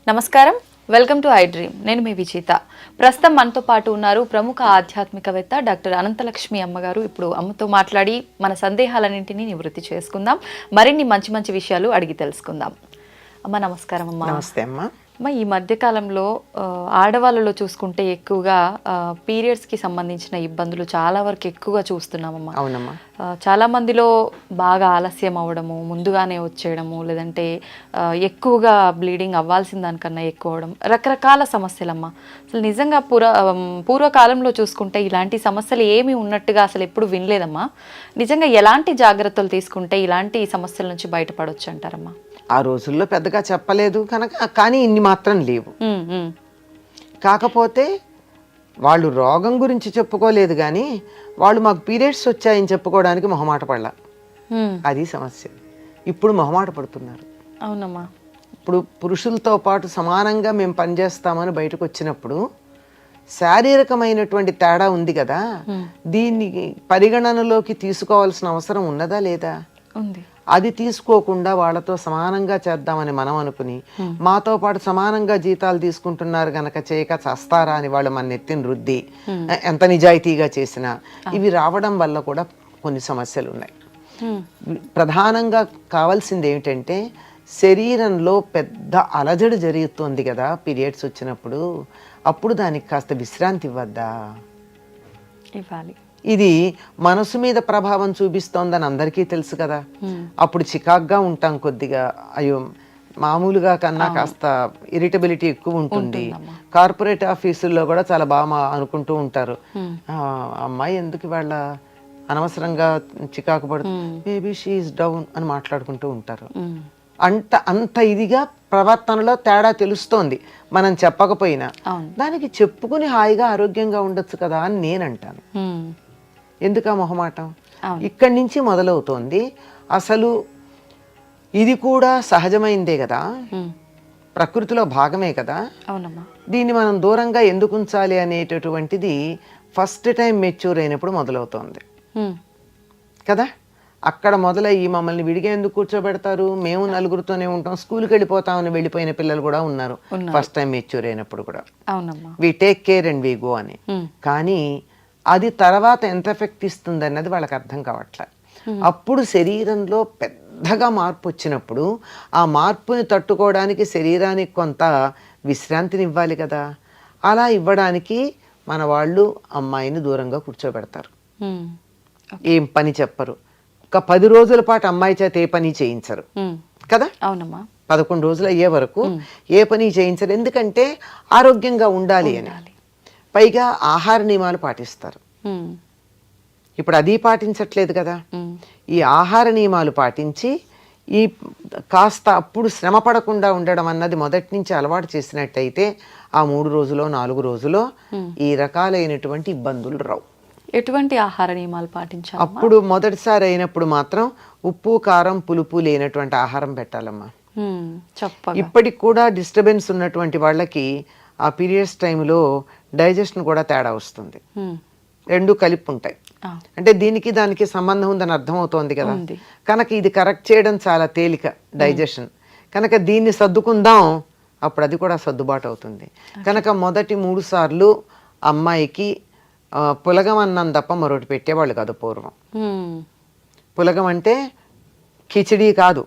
నమస్కారం, welcome to I dream. నేను మీ విజేత. ప్రస్తుతం మనతో పాటు ఉన్నారు ప్రముఖ ఆధ్యాత్మికవేత్త డాక్టర్ అనంతలక్ష్మి అమ్మగారు. ఇప్పుడు అమ్మతో మాట్లాడి మన సందేహాలన్నింటినీ నివృత్తి చేసుకుందాం, మరిన్ని మంచి మంచి విషయాలు అడిగి తెలుసుకుందాం. అమ్మ నమస్కారం. అమ్మ నమస్తే అమ్మ. అమ్మ, ఈ మధ్యకాలంలో ఆడవాళ్ళలో చూసుకుంటే ఎక్కువగా పీరియడ్స్కి సంబంధించిన ఇబ్బందులు చాలా వరకు ఎక్కువగా చూస్తున్నామమ్మా. అవునమ్మా. చాలా మందిలో బాగా ఆలస్యం అవ్వడము, ముందుగానే వచ్చేయడము, లేదంటే ఎక్కువగా బ్లీడింగ్ అవ్వాల్సిన దానికన్నా ఎక్కువ అవడం, రకరకాల సమస్యలమ్మా. అసలు నిజంగా పూర్వకాలంలో చూసుకుంటే ఇలాంటి సమస్యలు ఏమీ ఉన్నట్టుగా అసలు ఎప్పుడు వినలేదమ్మా. నిజంగా ఎలాంటి జాగ్రత్తలు తీసుకుంటే ఇలాంటి సమస్యల నుంచి బయటపడవచ్చు అంటారమ్మా? ఆ రోజుల్లో పెద్దగా చెప్పలేదు కనుక, కానీ ఇన్ని మాత్రం లేవు. కాకపోతే వాళ్ళు రోగం గురించి చెప్పుకోలేదు, కానీ వాళ్ళు మాకు పీరియడ్స్ వచ్చాయని చెప్పుకోవడానికి మొహమాట పడలా. అది సమస్య. ఇప్పుడు మొహమాట పడుతున్నారు. అవునమ్మా. ఇప్పుడు పురుషులతో పాటు సమానంగా మేము పనిచేస్తామని బయటకు వచ్చినప్పుడు శారీరకమైనటువంటి తేడా ఉంది కదా, దీన్ని పరిగణనలోకి తీసుకోవాల్సిన అవసరం ఉన్నదా లేదా? ఉంది. అది తీసుకోకుండా వాళ్ళతో సమానంగా చేద్దామని మనం అనుకుని, మాతో పాటు సమానంగా జీతాలు తీసుకుంటున్నారు గనక చేయక చస్తారా అని వాళ్ళు మన నెత్తిని రుద్ది ఎంత నిజాయితీగా చేసినా ఇవి రావడం వల్ల కూడా కొన్ని సమస్యలు ఉన్నాయి. ప్రధానంగా కావాల్సింది ఏమిటంటే, శరీరంలో పెద్ద అలజడి జరుగుతుంది కదా పీరియడ్స్ వచ్చినప్పుడు, అప్పుడు దానికి కాస్త విశ్రాంతి ఇవ్వద్దా? ఇవ్వాలి. ఇది మనసు మీద ప్రభావం చూపిస్తోందని అందరికీ తెలుసు కదా. అప్పుడు చికాగ్గా ఉంటాం కొద్దిగా, అయ్యో మామూలుగా కన్నా కాస్త ఇరిటబిలిటీ ఎక్కువ ఉంటుంది. కార్పొరేట్ ఆఫీసుల్లో కూడా చాలా బాగా అనుకుంటూ ఉంటారు, అమ్మాయి ఎందుకు వాళ్ళ అనవసరంగా చికాకు పడుతుంది, మేబీ షీఈస్ డౌన్ అని మాట్లాడుకుంటూ ఉంటారు. అంత ఇదిగా ప్రవర్తనలో తేడా తెలుస్తోంది మనం చెప్పకపోయినా. దానికి చెప్పుకుని హాయిగా ఆరోగ్యంగా ఉండొచ్చు కదా అని నేను అంటాను. ఎందుకా మొహమాటం? ఇక్కడి నుంచి మొదలవుతోంది. అసలు ఇది కూడా సహజమైందే కదా, ప్రకృతిలో భాగమే కదా. దీన్ని మనం దూరంగా ఎందుకు ఉంచాలి అనేటటువంటిది ఫస్ట్ టైం మెచ్యూర్ అయినప్పుడు మొదలవుతోంది కదా. అక్కడ మొదలయ్యి మమ్మల్ని విడిగా ఎందుకు కూర్చోబెడతారు, మేము నలుగురితోనే ఉంటాం, స్కూల్కి వెళ్ళిపోతామని వెళ్ళిపోయిన పిల్లలు కూడా ఉన్నారు ఫస్ట్ టైం మెచ్యూర్ అయినప్పుడు కూడా. We take care and we go అని. కానీ అది తర్వాత ఎంత ఎఫెక్ట్ ఇస్తుంది అన్నది వాళ్ళకి అర్థం కావట్లే. అప్పుడు శరీరంలో పెద్దగా మార్పు వచ్చినప్పుడు ఆ మార్పుని తట్టుకోవడానికి శరీరానికి కొంత విశ్రాంతిని ఇవ్వాలి కదా. అలా ఇవ్వడానికి మన వాళ్ళు అమ్మాయిని దూరంగా కూర్చోబెడతారు, ఏం పని చెప్పరు. ఒక 10 రోజుల పాటు అమ్మాయి చేత ఏ పని చేయించరు కదా. అవునమ్మా. 11 రోజులు అయ్యే వరకు ఏ పని చేయించరు, ఎందుకంటే ఆరోగ్యంగా ఉండాలి అని. పైగా ఆహార నియమాలు పాటిస్తారు. ఇప్పుడు అది పాటించట్లేదు కదా. ఈ ఆహార నియమాలు పాటించి ఈ కాస్త అప్పుడు శ్రమ పడకుండా ఉండడం అన్నది మొదటి నుంచి అలవాటు చేసినట్టయితే ఆ 3 రోజులో 4 రోజులో ఈ రకాలైనటువంటి ఇబ్బందులు రావు. ఎటువంటి ఆహార నియమాలు పాటించాలి? అప్పుడు మొదటిసారి అయినప్పుడు మాత్రం ఉప్పు కారం పులుపు లేనటువంటి ఆహారం పెట్టాలమ్మా. ఇప్పటికి కూడా డిస్టర్బెన్స్ ఉన్నటువంటి వాళ్ళకి ఆ పీరియడ్స్ టైంలో డైజెషన్ కూడా తేడా వస్తుంది. రెండు కలిపి ఉంటాయి. అంటే దీనికి దానికి సంబంధం ఉందని అర్థమవుతోంది కదా. కనుక ఇది కరెక్ట్ చేయడం చాలా తేలిక, డైజెషన్. కనుక దీన్ని సర్దుకుందాం, అప్పుడు అది కూడా సర్దుబాటు అవుతుంది. కనుక మొదటి 3 సార్లు అమ్మాయికి పులగం అన్నం తప్ప మరొకటి పెట్టేవాళ్ళు కాదు పూర్వం. పులగం అంటే కిచిడీ కాదు,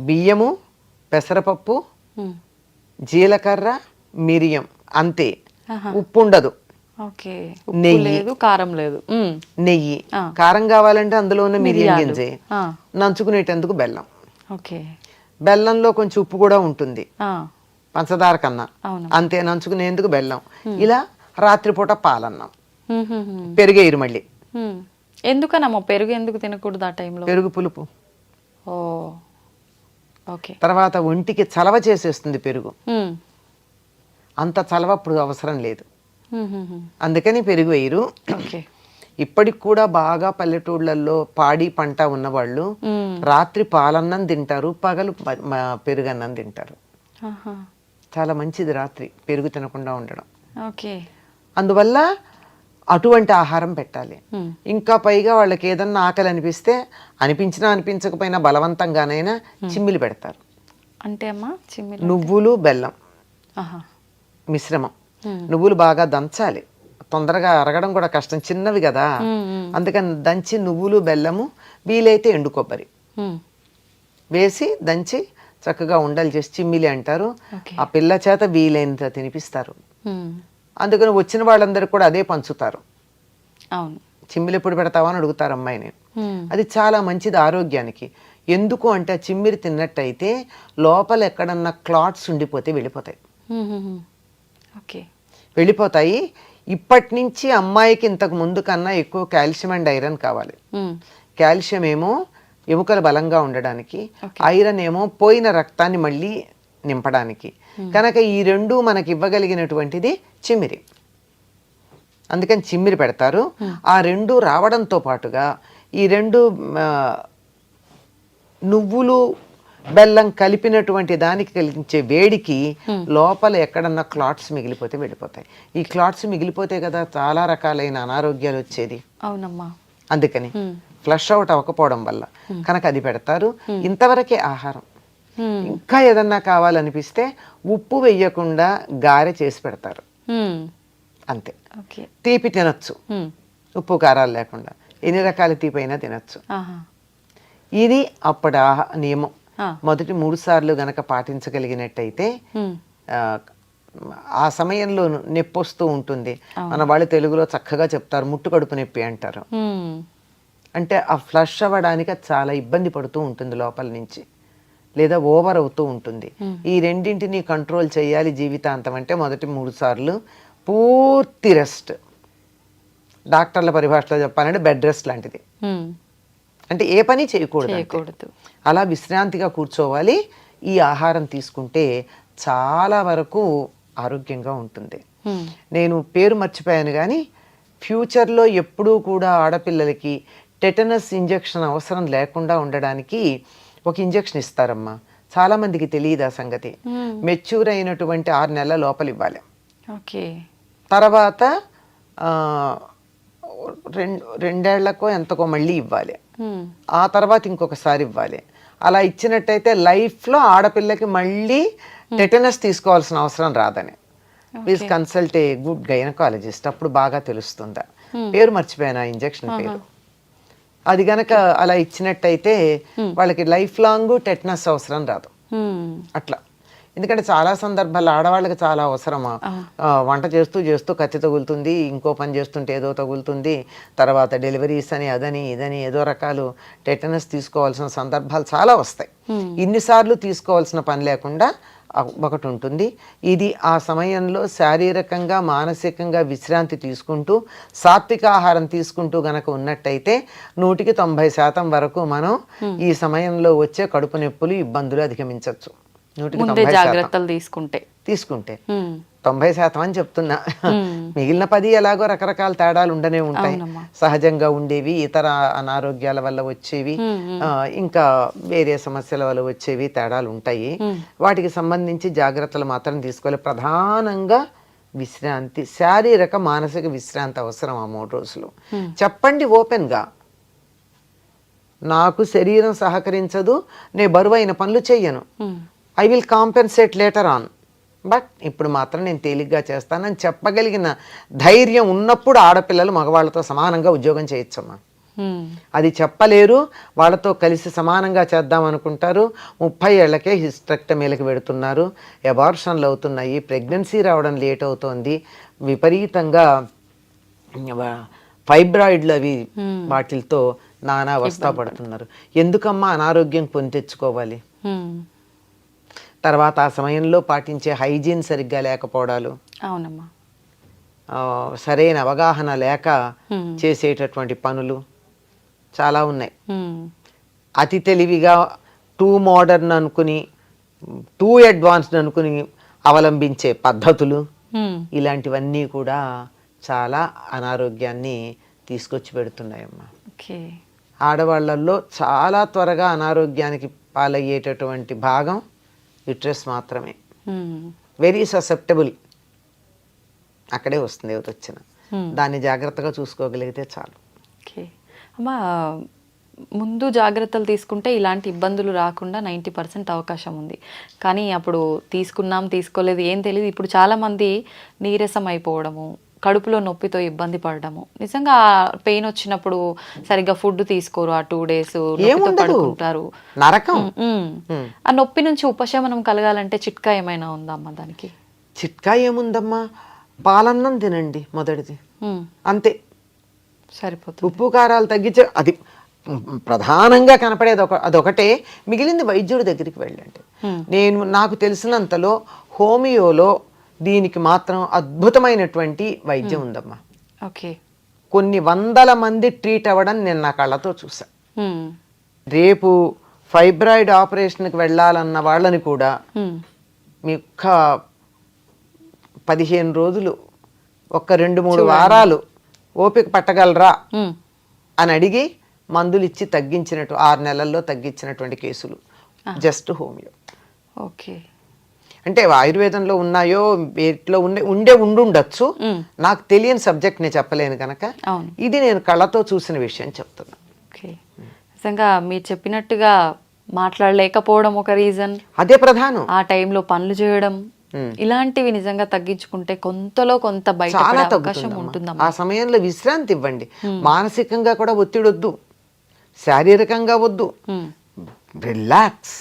బియ్యము, పెసరపప్పు, జీలకర్ర, మిరియం అంతే, ఉప్పు ఉండదు, నెయ్యి, కారం లేదు. నెయ్యి, కారం కావాలంటే అందులో ఉన్న మిరియం గింజే, నంచుకునేటందుకు బెల్లం. బెల్లంలో కొంచెం ఉప్పు కూడా ఉంటుంది పంచదార కన్నా, అంతే, నంచుకునేందుకు బెల్లం. ఇలా రాత్రిపూట పాలన్నం, పెరుగేరు మళ్ళీ. ఎందుకనమ్మా పెరుగు ఎందుకు తినకూడదు ఆ టైంలో? పెరుగు పులుపు, తర్వాత ఒంటికి చలవ చేసేస్తుంది పెరుగు. అంత చలవ అప్పుడు అవసరం లేదు, అందుకని పెరుగు వేయరు. ఇప్పటికి కూడా బాగా పల్లెటూళ్ళల్లో పాడి పంట ఉన్నవాళ్ళు రాత్రి పాలన్నం తింటారు, పగలు పెరుగన్నం తింటారు. చాలా మంచిది రాత్రి పెరుగు తినకుండా ఉండడం. అందువల్ల అటువంటి ఆహారం పెట్టాలి. ఇంకా పైగా వాళ్ళకి ఏదన్నా ఆకలి అనిపిస్తే అనిపించినా అనిపించకపోయినా బలవంతంగానైనా చిమ్మిలి పెడతారు. అంటే అమ్మా చిమ్మిలి నువ్వులు బెల్లం మిశ్రమం. నువ్వులు బాగా దంచాలి, తొందరగా అరగడం కూడా కష్టం, చిన్నవి కదా, అందుకని దంచి నువ్వులు బెల్లము, వీలైతే ఎండు కొబ్బరి వేసి దంచి చక్కగా ఉండలు చేసి చిమ్మిలి అంటారు. ఆ పిల్ల చేత వీలైనంత తినిపిస్తారు. అందుకని వచ్చిన వాళ్ళందరూ కూడా అదే పంచుతారు. అవును, చిమ్మిలి ఎప్పుడు పెడతావా అని అడుగుతారు అమ్మాయిని. అది చాలా మంచిది ఆరోగ్యానికి. ఎందుకు అంటే ఆ చిమ్మిరి తిన్నట్టయితే లోపల ఎక్కడన్నా క్లాట్స్ ఉండిపోతే వెళ్ళిపోతాయి. ఓకే, వెళ్ళిపోతాయి. ఇప్పటి నుంచి అమ్మాయికి ఇంతకు ముందు కన్నా ఎక్కువ కాల్షియం అండ్ ఐరన్ కావాలి. కాల్షియం ఏమో ఎముకలు బలంగా ఉండడానికి, ఐరన్ ఏమో పోయిన రక్తాన్ని మళ్ళీ నింపడానికి. కనుక ఈ రెండు మనకి ఇవ్వగలిగినటువంటిది చిమ్మిరి. అందుకని చిమ్మిరి పెడతారు. ఆ రెండు రావడంతో పాటుగా ఈ రెండు నువ్వులు బెల్లం కలిపినటువంటి దానికి కలిగించే వేడికి లోపల ఎక్కడన్నా క్లాట్స్ మిగిలిపోతే వెళ్ళిపోతాయి. ఈ క్లాట్స్ మిగిలిపోతే కదా చాలా రకాలైన అనారోగ్యాలు వచ్చేది. అవునమ్మా. అందుకని ఫ్లష్ అవుట్ అవ్వకపోవడం వల్ల కనుక అది పెడతారు. ఇంతవరకే ఆహారం. ఇంకా ఏదన్నా కావాలనిపిస్తే ఉప్పు వేయకుండా గారె చేసి పెడతారు, అంతే. తీపి తినొచ్చు, ఉప్పు కారాలు లేకుండా, ఎన్ని రకాల తీపి అయినా తినొచ్చు. ఇది అప్పటి నియమం. మొదటి 3 సార్లు గనక పాటించగలిగినట్టయితే ఆ సమయంలో నొప్పి వస్తూ ఉంటుంది. మన వాళ్ళు తెలుగులో చక్కగా చెప్తారు, ముట్టు కడుపు నొప్పి అంటారు. అంటే ఆ ఫ్లష్ అవ్వడానికి చాలా ఇబ్బంది పడుతూ ఉంటుంది లోపల నుంచి, లేదా ఓవర్ అవుతూ ఉంటుంది. ఈ రెండింటిని కంట్రోల్ చేయాలి జీవితాంతం అంటే మొదటి 3 సార్లు పూర్తి రెస్ట్. డాక్టర్ల పరిభాషలో చెప్పాలంటే బెడ్ రెస్ట్ లాంటిది. అంటే ఏ పని చేయకూడదు, అలా విశ్రాంతిగా కూర్చోవాలి. ఈ ఆహారం తీసుకుంటే చాలా వరకు ఆరోగ్యంగా ఉంటుంది. నేను పేరు మర్చిపోయాను కానీ ఫ్యూచర్లో ఎప్పుడూ కూడా ఆడపిల్లలకి టెటనస్ ఇంజెక్షన్ అవసరం లేకుండా ఉండడానికి ఒక ఇంజెక్షన్ ఇస్తారమ్మా. చాలామందికి తెలియదు ఆ సంగతి. మెచ్యూర్ అయినటువంటి 6 నెలల లోపల ఇవ్వాలి. తర్వాత 2 ఏళ్లకో ఎంతకో మళ్ళీ ఇవ్వాలి. ఆ తర్వాత ఇంకొకసారి ఇవ్వాలి. అలా ఇచ్చినట్టయితే లైఫ్లో ఆడపిల్లకి మళ్ళీ టెటనస్ తీసుకోవాల్సిన అవసరం రాదని. Please consult a good gynaecologist, అప్పుడు బాగా తెలుస్తుందా. పేరు మర్చిపోయాను ఆ ఇంజెక్షన్ పేరు. అది గనక అలా ఇచ్చినట్టయితే వాళ్ళకి లైఫ్ లాంగ్ టెటనస్ అవసరం రాదు. అట్లా. ఎందుకంటే చాలా సందర్భాల్లో ఆడవాళ్ళకి చాలా అవసరమా. వంట చేస్తూ చేస్తూ కత్తి తగులుతుంది, ఇంకో పని చేస్తుంటే ఏదో తగులుతుంది, తర్వాత డెలివరీస్ అని అదని ఇదని ఏదో రకాలు టెటనస్ తీసుకోవాల్సిన సందర్భాలు చాలా వస్తాయి. ఇన్నిసార్లు తీసుకోవాల్సిన పని లేకుండా ఒకటి ఉంటుంది. ఇది ఆ సమయంలో శారీరకంగా మానసికంగా విశ్రాంతి తీసుకుంటూ సాత్విక ఆహారం తీసుకుంటూ గనక ఉన్నట్టయితే 100% వరకు మనం ఈ సమయంలో వచ్చే కడుపు నొప్పులు ఇబ్బందులు అధిగమించవచ్చు. జాగ్రత్తలు తీసుకుంటే 90% అని చెప్తున్నా. మిగిలిన 10 ఎలాగో రకరకాల తేడాలు ఉండనే ఉంటాయి. సహజంగా ఉండేవి, ఇతర అనారోగ్యాల వల్ల వచ్చేవి, ఇంకా వేరే సమస్యల వల్ల వచ్చేవి తేడాలు ఉంటాయి. వాటికి సంబంధించి జాగ్రత్తలు మాత్రం తీసుకోవాలి. ప్రధానంగా విశ్రాంతి, శారీరక మానసిక విశ్రాంతి అవసరం ఆ 3 రోజులు. చెప్పండి ఓపెన్గా, నాకు శరీరం సహకరించదు, నేను బరువైన పనులు చెయ్యను, I will compensate later on, but ఇప్పుడు మాత్రం నేను తేలిగ్గా చేస్తానని చెప్పగలిగిన ధైర్యం ఉన్నప్పుడు ఆడపిల్లలు మగవాళ్ళతో సమానంగా ఉద్యోగం చేయొచ్చమ్మా. అది చెప్పలేరు, వాళ్ళతో కలిసి సమానంగా చేద్దాం అనుకుంటారు. 30 ఏళ్లకే హిస్టెక్టమీలకు పెడుతున్నారు, అబార్షన్లు అవుతున్నాయి, ప్రెగ్నెన్సీ రావడం లేట్ అవుతోంది, విపరీతంగా ఫైబ్రాయిడ్లు అవి వాటితో నానా అవస్థ పడుతున్నారు. ఎందుకమ్మా అనారోగ్యం కొని తెచ్చుకోవాలి? తర్వాత ఆ సమయంలో పాటించే హైజీన్ సరిగ్గా లేకపోవడాలు, సరైన అవగాహన లేక చేసేటటువంటి పనులు చాలా ఉన్నాయి. అతి తెలివిగా టూ మోడర్న్ అనుకుని, టూ అడ్వాన్స్డ్ అనుకుని అవలంబించే పద్ధతులు, ఇలాంటివన్నీ కూడా చాలా అనారోగ్యాన్ని తీసుకొచ్చి పెడుతున్నాయమ్మా. ఆడవాళ్ళల్లో చాలా త్వరగా అనారోగ్యానికి పాలయ్యేటటువంటి భాగం యుట్రస్ మాత్రమే. వెరీ ససెప్టబుల్, అక్కడే వస్తుంది ఏది వచ్చిన. దాన్ని జాగ్రత్తగా చూసుకోగలిగితే చాలు. ఓకే అమ్మా, ముందు జాగ్రత్తలు తీసుకుంటే ఇలాంటి ఇబ్బందులు రాకుండా 90% అవకాశం ఉంది. కానీ అప్పుడు తీసుకున్నాం తీసుకోలేదు ఏం తెలియదు. ఇప్పుడు చాలామంది నీరసం అయిపోవడము, కడుపులో నొప్పితో ఇబ్బంది పడడము, నిజంగా పెయిన్ వచ్చినప్పుడు సరిగ్గా ఫుడ్ తీసుకోరు, ఆ 2 days పడుకుంటారు, నరకం. ఆ నొప్పి నుంచి ఉపశమనం కలగాలంటే చిట్కా ఏమైనా ఉందమ్మా దానికి? చిట్కా ఏముందమ్మా, పాలన్నం తినండి మొదటిది, అంతే సరిపోతుంది. ఉప్పు కారాలు తగ్గించే, అది ప్రధానంగా కనపడేది అదొకటే. మిగిలింది వైద్యుడి దగ్గరికి వెళ్ళండి. నాకు తెలిసినంతలో హోమియోలో దీనికి మాత్రం అద్భుతమైనటువంటి వైద్యం ఉందమ్మా. ఓకే, కొన్ని వందల మంది ట్రీట్ అవ్వడం నేను నా కళ్ళతో చూసా. రేపు ఫైబ్రాయిడ్ ఆపరేషన్కి వెళ్ళాలన్న వాళ్ళని కూడా మీ ఒక్క 15 రోజులు, ఒక్క 2-3 వారాలు ఓపిక పట్టగలరా అని అడిగి మందులు ఇచ్చి తగ్గించినట్టు 6 నెలల్లో తగ్గించినటువంటి కేసులు జస్ట్ హోమియో. ఓకే, అంటే ఆయుర్వేదంలో ఉన్నాయో వేటిలో ఉండుండొచ్చు, నాకు తెలియని సబ్జెక్ట్ నేను చెప్పలేను కనుక ఇది నేను కళ్ళతో చూసిన విషయం చెప్తున్నా. ఓకే, నిజంగా మీరు చెప్పినట్టుగా మాట్లాడలేకపోవడం ఒక రీజన్, అదే ప్రధానం. ఆ టైంలో పనులు చేయడం, ఇలాంటివి నిజంగా తగ్గించుకుంటే కొంతలో కొంత బయట చాలా అవకాశం ఉంటుందమ్మా. ఆ సమయంలో విశ్రాంతి ఇవ్వండి. మానసికంగా కూడా ఒత్తిడి వద్దు, శారీరకంగా వద్దు, రిలాక్స్.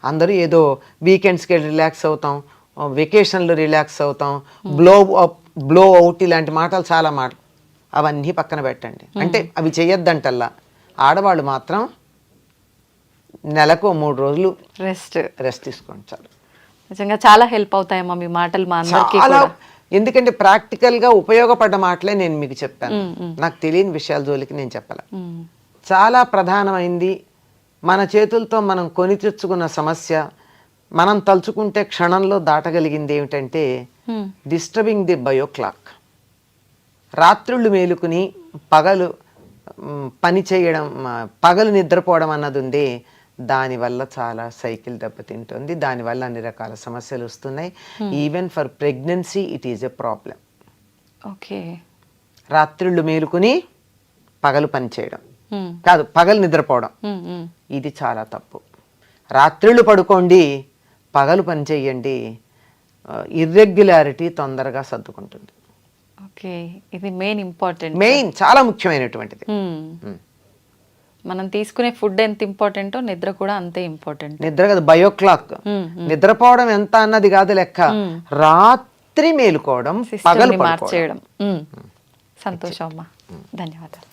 అందరూ ఏదో వీకెండ్స్కి వెళ్ళి రిలాక్స్ అవుతాం, వెకేషన్లో రిలాక్స్ అవుతాం, బ్లో అవుట్ ఇలాంటి మాటలు చాలా మాటలు, అవన్నీ పక్కన పెట్టండి. అంటే అవి చేయొద్దంటల్లా. ఆడవాళ్ళు మాత్రం నెలకు 3 రోజులు రెస్ట్ తీసుకోండి చాలు. నిజంగా చాలా హెల్ప్ అవుతాయమ్మా మీ మాటలు మా అందరికీ. ఎందుకంటే ప్రాక్టికల్గా ఉపయోగపడ్డ మాటలే నేను మీకు చెప్పాను. నాకు తెలియని విషయాల జోలికి నేను చెప్పాల. చాలా ప్రధానమైంది, మన చేతులతో మనం కొని తెచ్చుకున్న సమస్య, మనం తలుచుకుంటే క్షణంలో దాటగలిగింది ఏమిటంటే డిస్టర్బింగ్ ది బయో క్లాక్. రాత్రుళ్ళు మేలుకుని పగలు పని చేయడం, పగలు నిద్రపోవడం అన్నది ఉంది. దానివల్ల చాలా సైకిల్ దెబ్బతింటుంది, దానివల్ల అన్ని రకాల సమస్యలు వస్తున్నాయి. Even for pregnancy it is a problem. Okay, రాత్రిళ్ళు మేలుకుని పగలు పని చేయడం కాదు, పగలు నిద్రపోవడం, ఇది చాలా తప్పు. రాత్రిళ్ళు పడుకోండి, పగలు పని చేయండి, ఇర్రెగ్యులారిటీ తొందరగా సర్దుకుంటుంది. ఓకే, ఇది మెయిన్ చాలా ముఖ్యమైనటువంటిది. మనం తీసుకునే ఫుడ్ ఎంత ఇంపార్టెంటో నిద్ర కూడా అంతే ఇంపార్టెంట్. నిద్ర కదా, బయో క్లాక్. నిద్రపోవడం ఎంత అన్నది కాదు లెక్క, రాత్రి మేలుకోవడం, పగలు మార్చేయడం. సంతోషం అమ్మా, ధన్యవాదాలు.